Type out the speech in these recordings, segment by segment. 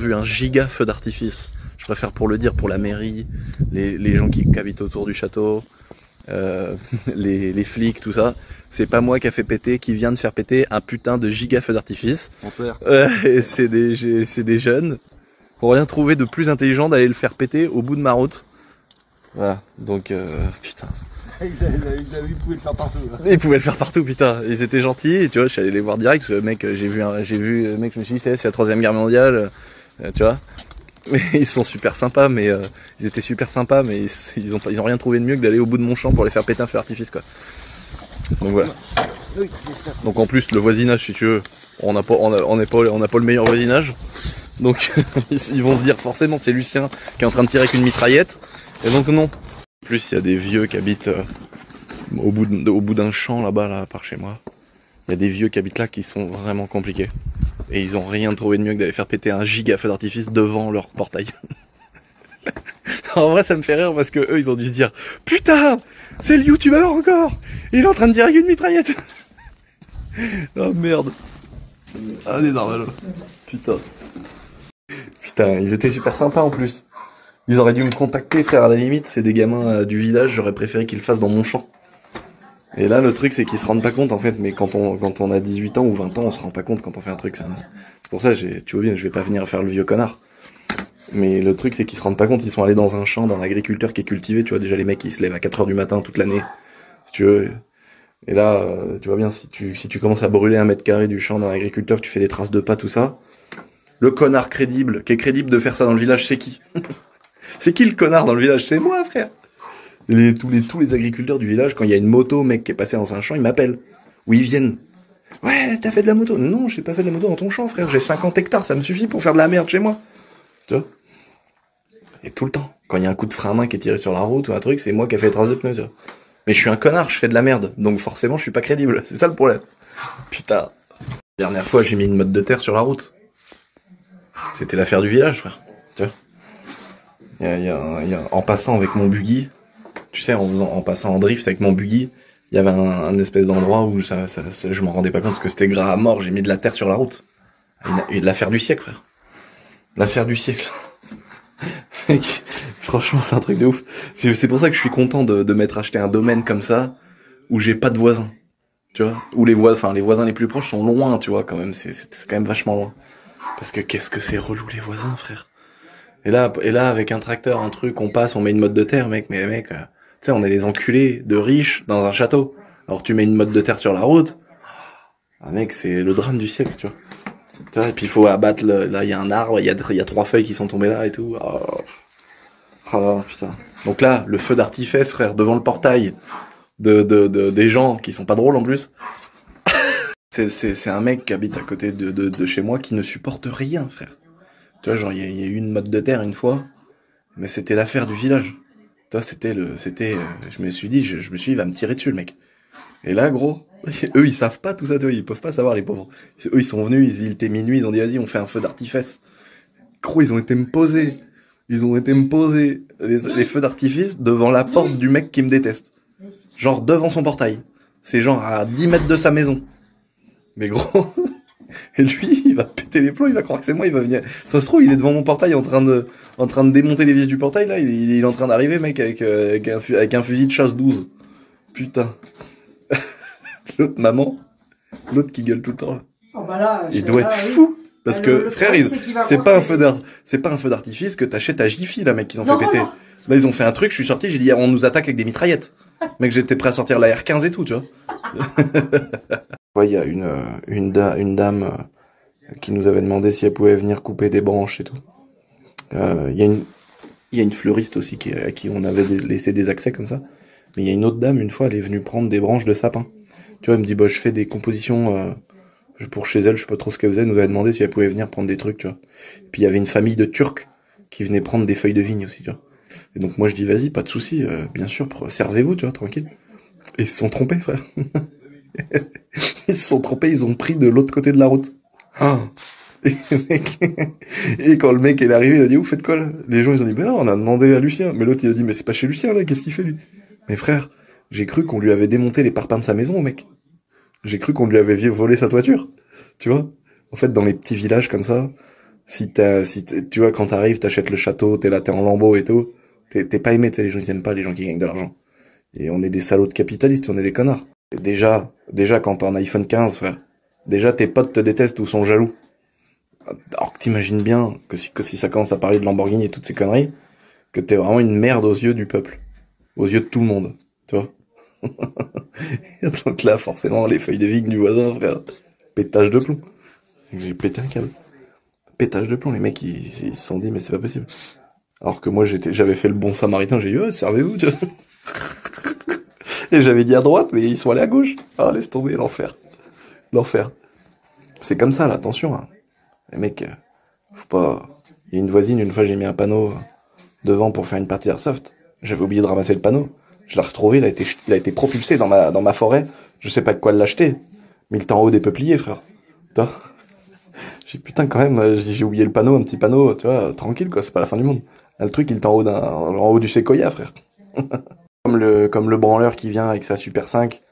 vu un giga feu d'artifice. Je préfère pour le dire, pour la mairie, les gens qui habitent autour du château, les flics, tout ça. C'est pas moi qui vient de faire péter un putain de giga feu d'artifice. Et c'est des jeunes qui n'ont rien trouvé de plus intelligent d'aller le faire péter au bout de ma route. Voilà, donc putain. Ils pouvaient le faire partout. Là. Ils pouvaient le faire partout, putain. Ils étaient gentils, et tu vois, je suis allé les voir direct. Ce mec, j'ai vu le mec, je me suis dit, c'est la 3e guerre mondiale, tu vois. Mais ils sont super sympas, mais ils étaient super sympas, mais ils ont rien trouvé de mieux que d'aller au bout de mon champ pour les faire péter un feu d'artifice, quoi. Donc voilà. Donc en plus, le voisinage, si tu veux, on n'a pas le meilleur voisinage. Donc ils vont se dire forcément c'est Lucien qui est en train de tirer avec une mitraillette. Et donc non. En plus, il y a des vieux qui habitent au bout d'un champ là-bas, là, par chez moi. Il y a des vieux qui habitent là qui sont vraiment compliqués. Et ils ont rien trouvé de mieux que d'aller faire péter un giga feu d'artifice devant leur portail. En vrai, ça me fait rire parce que eux, ils ont dû se dire putain, c'est le youtubeur encore. Il est en train de tirer avec une mitraillette. Oh merde. Allez, normal. Putain. Putain, ils étaient super sympas en plus. Ils auraient dû me contacter, frère, à la limite. C'est des gamins du village, j'aurais préféré qu'ils le fassent dans mon champ. Et là, le truc, c'est qu'ils se rendent pas compte, en fait. Mais quand on a 18 ans ou 20 ans, on se rend pas compte quand on fait un truc. C'est pour ça, tu vois bien, je vais pas venir faire le vieux connard. Mais le truc, c'est qu'ils se rendent pas compte. Ils sont allés dans un champ d'un agriculteur qui est cultivé. Tu vois, déjà, les mecs, ils se lèvent à 4h du matin toute l'année. Si tu veux. Et là, tu vois bien, si tu commences à brûler 1 mètre carré du champ d'un agriculteur, que tu fais des traces de pas, tout ça. Le connard crédible, qui est crédible de faire ça dans le village, c'est qui? C'est qui le connard dans le village? C'est moi, frère. Tous les agriculteurs du village, quand il y a une moto, mec, qui est passé dans un champ, ils m'appellent. Ou ils viennent. Ouais, t'as fait de la moto. Non, j'ai pas fait de la moto dans ton champ, frère. J'ai 50 hectares, ça me suffit pour faire de la merde chez moi. Tu vois? Et tout le temps. Quand il y a un coup de frein à main qui est tiré sur la route ou un truc, c'est moi qui ai fait les traces de pneus, tu vois. Mais je suis un connard, je fais de la merde. Donc forcément, je suis pas crédible. C'est ça le problème. Putain. La dernière fois, j'ai mis une motte de terre sur la route. C'était l'affaire du village, frère. Tu vois? En passant avec mon buggy, tu sais, en passant en drift avec mon buggy, il y avait un espèce d'endroit où je m'en rendais pas compte parce que c'était gras à mort, j'ai mis de la terre sur la route. L'affaire du siècle, frère. L'affaire du siècle. Mec, franchement, c'est un truc de ouf. C'est pour ça que je suis content de m'être acheté un domaine comme ça, où j'ai pas de voisins. Tu vois? Où les voisins les plus proches sont loin, tu vois, quand même, c'est quand même vachement loin. Parce que qu'est-ce que c'est relou les voisins, frère. Et là, avec un tracteur, un truc, on passe, on met une motte de terre, mec, tu sais, on est des enculés de riches dans un château. Alors tu mets une motte de terre sur la route, ah mec, c'est le drame du siècle, tu vois. Tu vois, et puis il faut abattre, là, il y a un arbre, il y a 3 feuilles qui sont tombées là et tout. Oh, putain. Donc là, le feu d'artifice, frère, devant le portail des gens qui sont pas drôles en plus. C'est un mec qui habite à côté de chez moi qui ne supporte rien, frère. Tu vois, genre, il y a eu une motte de terre une fois, mais c'était l'affaire du village. Tu vois, je me suis dit, il va me tirer dessus, le mec. Et là, gros, eux, ils savent pas tout ça, tu vois, ils peuvent pas savoir, les pauvres. Eux, ils sont venus, il était minuit, ils ont dit, vas-y, on fait un feu d'artifice. Gros, ils ont été me poser les feux d'artifice devant la porte du mec qui me déteste. Genre, devant son portail. C'est genre à 10 mètres de sa maison. Mais gros... Et lui, il va péter les plombs, il va croire que c'est moi, il va venir. Ça se trouve, il est devant mon portail en train de démonter les vis du portail, là. Il est en train d'arriver, mec, avec un fusil de chasse 12. Putain. L'autre qui gueule tout le temps, là. Oh bah là, il doit être fou. Parce que, frère, c'est pas un feu d'artifice que t'achètes à Jiffy, là, mec, qu'ils ont fait péter. Là, ils ont fait un truc, je suis sorti, j'ai dit, on nous attaque avec des mitraillettes. Mec, j'étais prêt à sortir la R15 et tout, tu vois. Ouais, il y a une dame qui nous avait demandé si elle pouvait venir couper des branches et tout. Il y a une fleuriste aussi à qui on avait laissé des accès comme ça. Mais il y a une autre dame, une fois, elle est venue prendre des branches de sapin. Tu vois, elle me dit, bah, je fais des compositions pour chez elle, je sais pas trop ce qu'elle faisait. Elle nous avait demandé si elle pouvait venir prendre des trucs, tu vois. Puis il y avait une famille de Turcs qui venait prendre des feuilles de vigne aussi, tu vois. Et donc moi je dis, vas-y, pas de souci, bien sûr, servez-vous, tu vois, tranquille. Et ils se sont trompés, frère. Ils se sont trompés, ils ont pris de l'autre côté de la route. Ah. Et quand le mec est arrivé, il a dit, vous faites quoi là? Les gens ils ont dit, ben non, on a demandé à Lucien. Mais l'autre il a dit, mais c'est pas chez Lucien là, qu'est-ce qu'il fait lui? Mais frère, j'ai cru qu'on lui avait démonté les parpaings de sa maison, mec. J'ai cru qu'on lui avait volé sa toiture. Tu vois? En fait, dans les petits villages comme ça, Tu vois, quand t'arrives, t'achètes le château, t'es là, t'es en lambeaux et tout, t'es pas aimé, les gens ils aiment pas les gens qui gagnent de l'argent. Et on est des salauds de capitalistes, on est des connards. Et déjà quand t'as un iPhone 15, frère, déjà tes potes te détestent ou sont jaloux. Alors que t'imagines bien que si ça commence à parler de Lamborghini et toutes ces conneries, que t'es vraiment une merde aux yeux du peuple, aux yeux de tout le monde, tu vois. Donc là, forcément, les feuilles de vigne du voisin, frère, pétage de plomb. J'ai pété un câble. Pétage de plomb, les mecs, ils se sont dit, mais c'est pas possible. Alors que moi, j'avais fait le bon samaritain, j'ai dit, servez-vous, tu vois. Et j'avais dit à droite, mais ils sont allés à gauche. Ah, laisse tomber, l'enfer. L'enfer. C'est comme ça, là, attention, hein. Les mecs, faut pas... Il y a une voisine, une fois, j'ai mis un panneau devant pour faire une partie d'airsoft. J'avais oublié de ramasser le panneau. Je l'ai retrouvé, il a été propulsé dans ma forêt. Je sais pas de quoi l'acheter. Mais il était en haut des peupliers, frère. Putain. J'ai putain, quand même, j'ai oublié le panneau, un petit panneau, tu vois, tranquille, quoi, c'est pas la fin du monde. Là, le truc, il est en haut du séquoia, frère. Comme le branleur qui vient avec sa Super 5,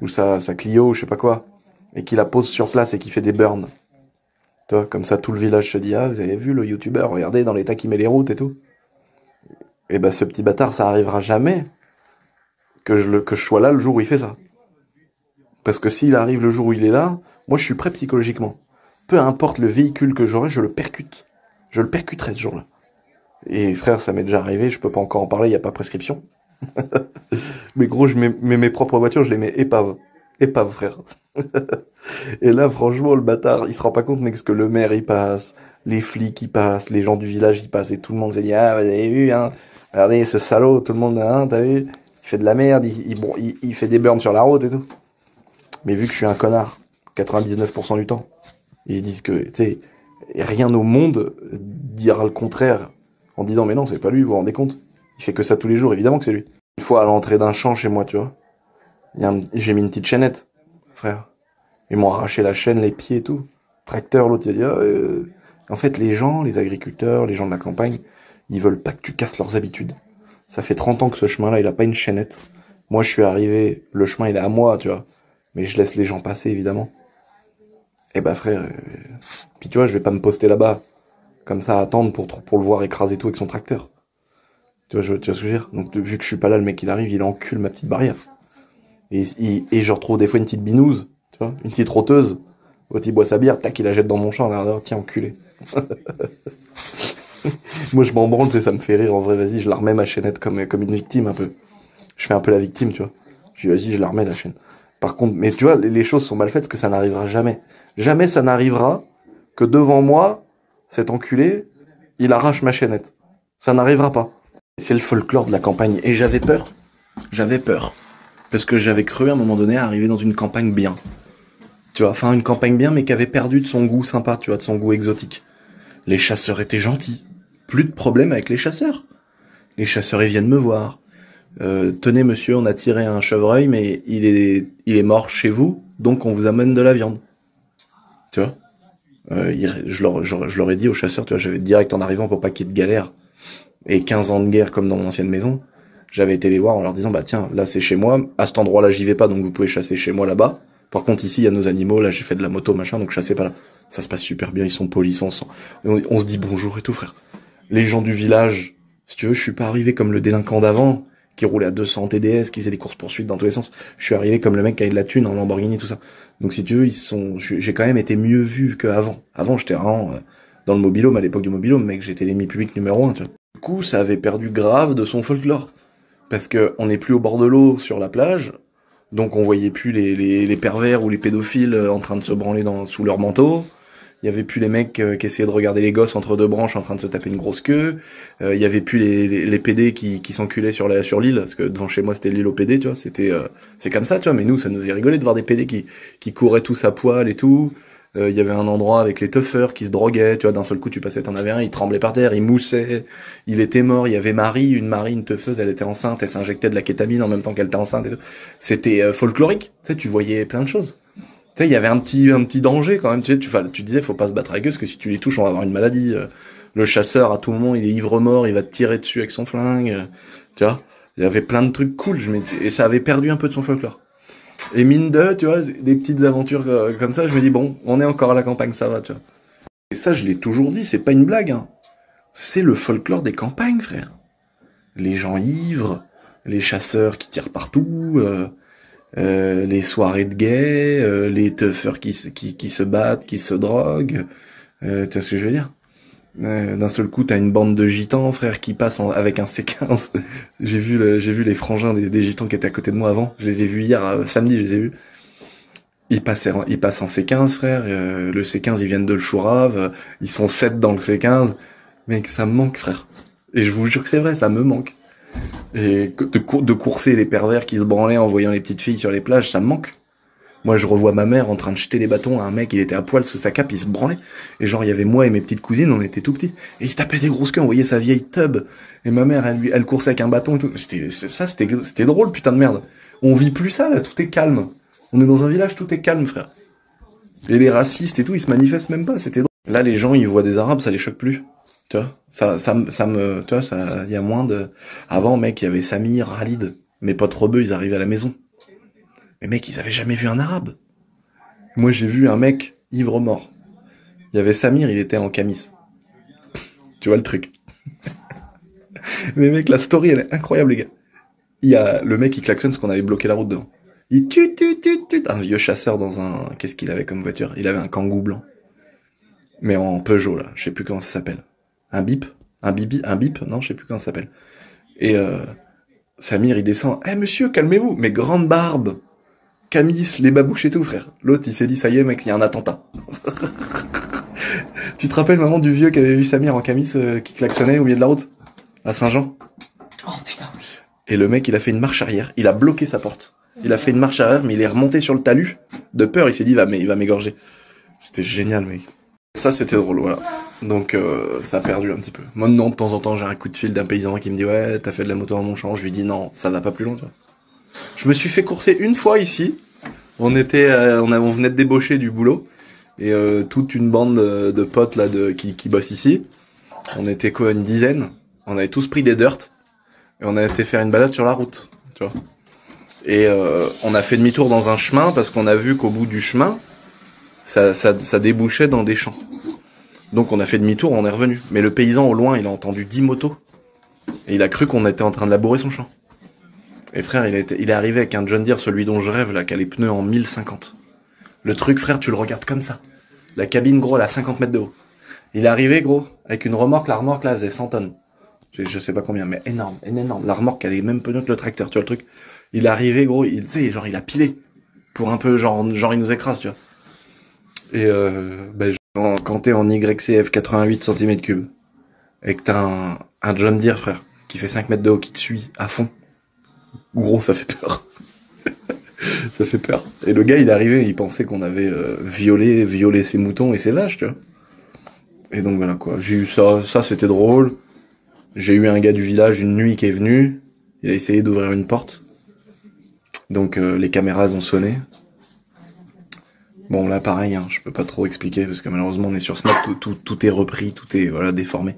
ou sa Clio, je sais pas quoi, et qui la pose sur place et qui fait des burns. Tu vois, comme ça, tout le village se dit, ah, vous avez vu le youtubeur, regardez dans l'état qui met les routes et tout. Et ben, ce petit bâtard, ça arrivera jamais que je sois là le jour où il fait ça. Parce que s'il arrive le jour où il est là, moi, je suis prêt psychologiquement. Peu importe le véhicule que j'aurai, je le percute. Je le percuterai ce jour-là. Et frère, ça m'est déjà arrivé, je peux pas encore en parler, y a pas prescription. Mais gros, mes propres voitures, je les mets épave. Épave, frère. Et là, franchement, le bâtard, il se rend pas compte, mais que le maire, il passe, les flics, ils passent, les gens du village, ils passent, et tout le monde se dit, ah, vous avez vu, hein, regardez, ce salaud, tout le monde, hein, t'as vu, il fait de la merde, il fait des burns sur la route et tout. Mais vu que je suis un connard, 99% du temps, ils se disent que, tu sais, rien au monde dira le contraire en disant, mais non, c'est pas lui, vous vous rendez compte? Il fait que ça tous les jours, évidemment que c'est lui. Une fois à l'entrée d'un champ chez moi, tu vois, j'ai mis une petite chaînette, frère. Ils m'ont arraché la chaîne, les pieds et tout. Tracteur, l'autre, il a dit, en fait, les gens, les agriculteurs, les gens de la campagne, ils veulent pas que tu casses leurs habitudes. Ça fait 30 ans que ce chemin-là, il a pas une chaînette. Moi, je suis arrivé, le chemin, il est à moi, tu vois. Mais je laisse les gens passer, évidemment. Eh ben, frère, puis tu vois, je vais pas me poster là-bas, comme ça, à attendre pour le voir écraser tout avec son tracteur. Tu vois ce que je veux dire? Donc, vu que je suis pas là, le mec, il arrive, il encule ma petite barrière. Et je retrouve des fois une petite binouse, tu vois, une petite rôteuse. L'autre, il boit sa bière, tac, il la jette dans mon champ, là, tiens, enculé. Moi, je m'en branle, tu sais, ça me fait rire, en vrai, vas-y, je la remets ma chaînette comme une victime, un peu. Je fais un peu la victime, tu vois. Je dis, vas-y, je la remets, la chaîne. Par contre, mais tu vois, les choses sont mal faites, parce que ça n'arrivera jamais. Jamais ça n'arrivera que devant moi, cet enculé, il arrache ma chaînette. Ça n'arrivera pas. C'est le folklore de la campagne. Et j'avais peur. J'avais peur. Parce que j'avais cru à un moment donné arriver dans une campagne bien. Tu vois, enfin une campagne bien, mais qui avait perdu de son goût sympa, tu vois, de son goût exotique. Les chasseurs étaient gentils. Plus de problème avec les chasseurs. Les chasseurs, ils viennent me voir. Tenez monsieur, on a tiré un chevreuil, mais il est mort chez vous, donc on vous amène de la viande. Tu vois, je leur ai dit aux chasseurs, tu vois, j'avais direct en arrivant pour pas qu'il y ait de galère. Et 15 ans de guerre comme dans mon ancienne maison, j'avais été les voir en leur disant, bah tiens, là c'est chez moi, à cet endroit-là j'y vais pas, donc vous pouvez chasser chez moi là-bas. Par contre ici il y a nos animaux, là j'ai fait de la moto machin, donc chassez pas là. Ça se passe super bien, ils sont polis, on se dit bonjour et tout, frère. Les gens du village, si tu veux, je suis pas arrivé comme le délinquant d'avant, qui roulait à 200 TDS, qui faisait des courses-poursuites dans tous les sens. Je suis arrivé comme le mec qui avait de la thune en Lamborghini, tout ça. Donc si tu veux, j'ai quand même été mieux vu qu'avant. Avant, j'étais vraiment dans le mobilhome, à l'époque du mobilhome, mec, j'étais l'ennemi public numéro 1, tu vois. Du coup, ça avait perdu grave de son folklore. Parce que on n'est plus au bord de l'eau sur la plage, donc on voyait plus les pervers ou les pédophiles en train de se branler sous leur manteau. Il y avait plus les mecs qui essayaient de regarder les gosses entre deux branches en train de se taper une grosse queue. Il y avait plus les PD qui s'enculaient sur l'île, parce que devant chez moi c'était l'île aux PD, tu vois. C'est comme ça, tu vois. Mais nous, ça nous est rigolé de voir des PD qui couraient tous à poil et tout. Il y avait un endroit avec les teufeurs qui se droguaient, tu vois. D'un seul coup, tu passais, t'en avais un, il tremblait par terre, il moussait, il était mort. Il y avait une teufeuse, elle était enceinte, elle s'injectait de la kétamine en même temps qu'elle était enceinte et tout. C'était folklorique, tu sais. Tu voyais plein de choses. Tu sais, il y avait un petit danger quand même. Tu disais, faut pas se battre avec eux, parce que si tu les touches, on va avoir une maladie. Le chasseur, à tout moment, il est ivre-mort, il va te tirer dessus avec son flingue. Tu vois, il y avait plein de trucs cool. Et ça avait perdu un peu de son folklore. Et mine de, tu vois, des petites aventures comme ça, je me dis, bon, on est encore à la campagne, ça va, tu vois. Et ça, je l'ai toujours dit, c'est pas une blague, hein. C'est le folklore des campagnes, frère. Les gens ivres, les chasseurs qui tirent partout, les soirées de gays, les teufeurs qui se battent, qui se droguent. Tu vois ce que je veux dire? D'un seul coup, t'as une bande de gitans, frère, qui passent avec un C15. J'ai vu les frangins des gitans qui étaient à côté de moi avant. Je les ai vus hier, samedi, je les ai vus. Ils passent en C15, frère. Le C15, ils viennent de le Chourave. Ils sont 7 dans le C15. Mec, ça me manque, frère. Et je vous jure que c'est vrai, ça me manque. Et de courser les pervers qui se branlaient en voyant les petites filles sur les plages, ça me manque. Moi, je revois ma mère en train de jeter des bâtons à un mec, il était à poil sous sa cape, il se branlait. Et genre, il y avait moi et mes petites cousines, on était tout petits. Et il se tapait des grosses queues, on voyait sa vieille tub. Et ma mère, elle coursait avec un bâton et tout. C'était drôle, putain de merde. On vit plus ça, là, tout est calme. On est dans un village, tout est calme, frère. Et les racistes et tout, ils se manifestent même pas, c'était drôle. Là, les gens, ils voient des arabes, ça les choque plus. Tu vois, tu vois, il y a moins de... Avant, mec, il y avait Samir, Khalid. Mes potes rebeux, ils arrivaient à la maison. Mais mec, ils avaient jamais vu un arabe. Moi, j'ai vu un mec ivre mort. Il y avait Samir, il était en camis. Tu vois le truc. Mais mec, la story, elle est incroyable, les gars. Il y a le mec qui klaxonne parce qu'on avait bloqué la route devant. Il tut. Un vieux chasseur dans un... Qu'est-ce qu'il avait comme voiture? Il avait un Kangoo blanc. Mais en Peugeot, là. Je sais plus comment ça s'appelle. Un bip? Un bip? Non, je sais plus comment ça s'appelle. Et Samir, il descend. Eh monsieur, calmez-vous. Mais grande barbe. Camis, les babouches et tout, frère. L'autre, il s'est dit, ça y est, mec, il y a un attentat. Tu te rappelles, maman, du vieux qui avait vu Samir en camis qui klaxonnait au milieu de la route? À Saint-Jean? Oh putain. Et le mec, il a fait une marche arrière. Il a bloqué sa porte. Il a fait une marche arrière, mais il est remonté sur le talus. De peur, il s'est dit, il va m'égorger. C'était génial, mec. Ça, c'était drôle, voilà. Donc, ça a perdu un petit peu. Maintenant, de temps en temps, j'ai un coup de fil d'un paysan qui me dit, ouais, t'as fait de la moto dans mon champ. Je lui dis, non, ça va pas plus loin, tu vois. Je me suis fait courser une fois ici. On venait de débaucher du boulot. Et toute une bande de potes là qui bossent ici. On était quoi, une dizaine. On avait tous pris des dirts. Et on a été faire une balade sur la route, tu vois. Et on a fait demi-tour dans un chemin parce qu'on a vu qu'au bout du chemin, ça débouchait dans des champs. Donc on a fait demi-tour, on est revenu. Mais le paysan au loin, il a entendu 10 motos. Et il a cru qu'on était en train de labourer son champ. Et frère, il est arrivé avec un John Deere, celui dont je rêve, là, qui a les pneus en 1050. Le truc, frère, tu le regardes comme ça. La cabine, gros, elle a 50 mètres de haut. Il est arrivé, gros, avec une remorque. La remorque, là, elle faisait 100 tonnes. Je sais pas combien, mais énorme. La remorque, elle est les mêmes pneus que le tracteur, tu vois le truc. Il est arrivé, gros, tu sais, genre, il a pilé. Pour un peu, genre, il nous écrase, tu vois. Et, quand t'es en YCF 88 cm3, et que t'as un John Deere, frère, qui fait 5 mètres de haut, qui te suit à fond. Gros, ça fait peur. Ça fait peur. Et le gars, il est arrivé, il pensait qu'on avait violé ses moutons et ses vaches, tu vois. Et donc voilà quoi. J'ai eu ça c'était drôle. J'ai eu un gars du village une nuit qui est venu. Il a essayé d'ouvrir une porte. Donc les caméras ont sonné. Bon là pareil, hein, je peux pas trop expliquer parce que malheureusement on est sur Snap, tout est repris, tout est voilà déformé.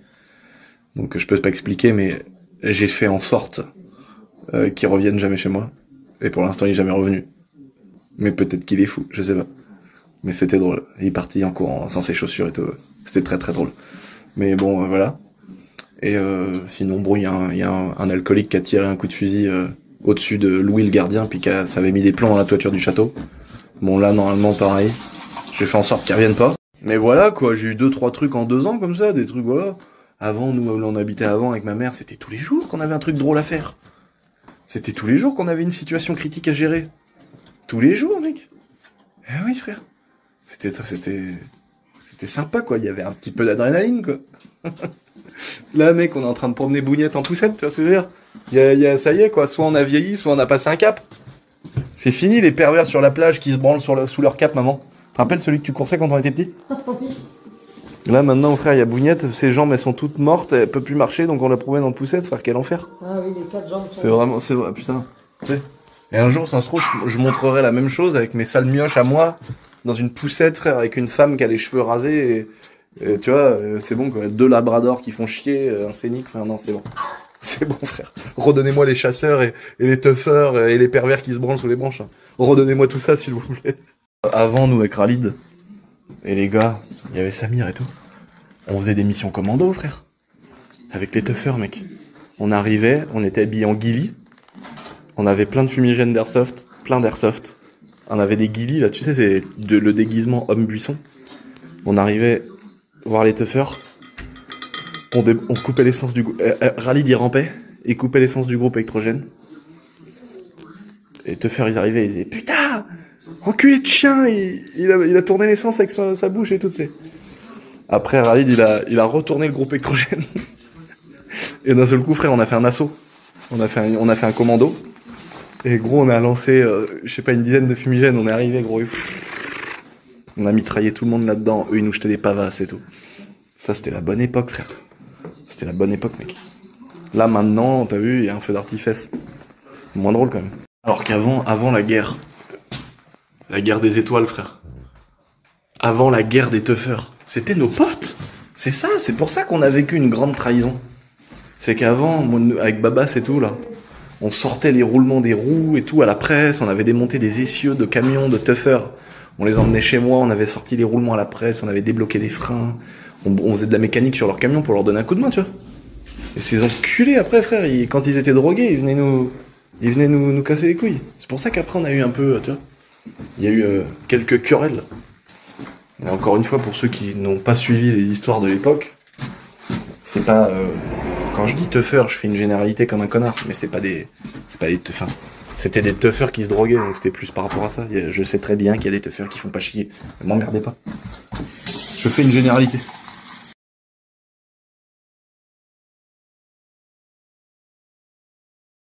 Donc je peux pas expliquer, mais j'ai fait en sorte qu'il revienne jamais chez moi. Et pour l'instant il est jamais revenu. Mais peut-être qu'il est fou, je sais pas. Mais c'était drôle. Il est parti en courant sans ses chaussures et tout. C'était très très drôle. Mais bon voilà. Et sinon bon il y a un alcoolique qui a tiré un coup de fusil au-dessus de Louis le gardien, puis ça avait mis des plombs dans la toiture du château. Bon là normalement pareil. J'ai fait en sorte qu'il revienne pas. Mais voilà quoi, j'ai eu 2-3 trucs en 2 ans comme ça, des trucs voilà. Avant, nous où on habitait avant avec ma mère, c'était tous les jours qu'on avait un truc drôle à faire. C'était tous les jours qu'on avait une situation critique à gérer. Tous les jours, mec. Eh oui, frère. C'était sympa, quoi. Il y avait un petit peu d'adrénaline, quoi. Là, mec, on est en train de promener Bougnette en poussette, tu vois ce que je veux dire? Ça y est, quoi. Soit on a vieilli, soit on a passé un cap. C'est fini, les pervers sur la plage qui se branlent sous leur cap, maman. Tu te rappelles celui que tu coursais quand on était petit? Oui. Là, maintenant, frère, il y a Bougnette. Ses jambes, elles sont toutes mortes. Elle peut plus marcher, donc on la promène en poussette, frère. Quel enfer. Ah oui, les 4 jambes sont... C'est vrai, putain. Tu sais. Et un jour, ça se trouve, je montrerai la même chose avec mes sales mioches à moi, dans une poussette, frère, avec une femme qui a les cheveux rasés, et tu vois, c'est bon, quoi. 2 labradors qui font chier, un scénic, enfin, non, c'est bon. C'est bon, frère. Redonnez-moi les chasseurs et les teufeurs et les pervers qui se branlent sous les branches. Hein. Redonnez-moi tout ça, s'il vous plaît. Avant, nous, avec Khalid, et les gars, il y avait Samir et tout. On faisait des missions commando, frère. Avec les teufeurs, mec. On arrivait, on était habillés en ghillie. On avait plein de fumigènes d'airsoft, plein d'airsoft. On avait des ghillies, là, tu sais, c'est le déguisement homme-buisson. On arrivait voir les teufeurs. On coupait l'essence du groupe. Ralid, il rampait. Il coupait l'essence du groupe électrogène. Et les teufeurs, ils arrivaient, ils disaient, putain! Enculé de chien! Il a tourné l'essence avec sa bouche et tout, tu sais. Après, Ralid, il a retourné le groupe électrogène. Et d'un seul coup, frère, on a fait un assaut. On a fait un commando. Et gros, on a lancé, je sais pas, une dizaine de fumigènes. On est arrivé, gros. On a mitraillé tout le monde là-dedans. Eux, ils nous jetaient des pavasses et tout. Ça, c'était la bonne époque, frère. C'était la bonne époque, mec. Là, maintenant, t'as vu, il y a un feu d'artifice. Moins drôle, quand même. Alors avant la guerre des étoiles, frère. Avant la guerre des teufeurs. C'était nos potes. C'est ça, c'est pour ça qu'on a vécu une grande trahison. C'est qu'avant, avec Babas et tout, là, on sortait les roulements des roues et tout à la presse, on avait démonté des essieux de camions de teufeurs. On les emmenait chez moi, on avait sorti les roulements à la presse, on avait débloqué des freins, on faisait de la mécanique sur leurs camions pour leur donner un coup de main, tu vois. Et ces enculés, après, frère, quand ils étaient drogués, ils venaient nous casser les couilles. C'est pour ça qu'après, on a eu un peu, tu vois, il y a eu quelques querelles. Et encore une fois, pour ceux qui n'ont pas suivi les histoires de l'époque, c'est pas... quand je dis teufeurs, je fais une généralité comme un connard, mais c'est pas des teufeurs. C'était des teufeurs qui se droguaient, donc c'était plus par rapport à ça. Je sais très bien qu'il y a des teufeurs qui font pas chier. Ne m'emmerdez pas. Je fais une généralité.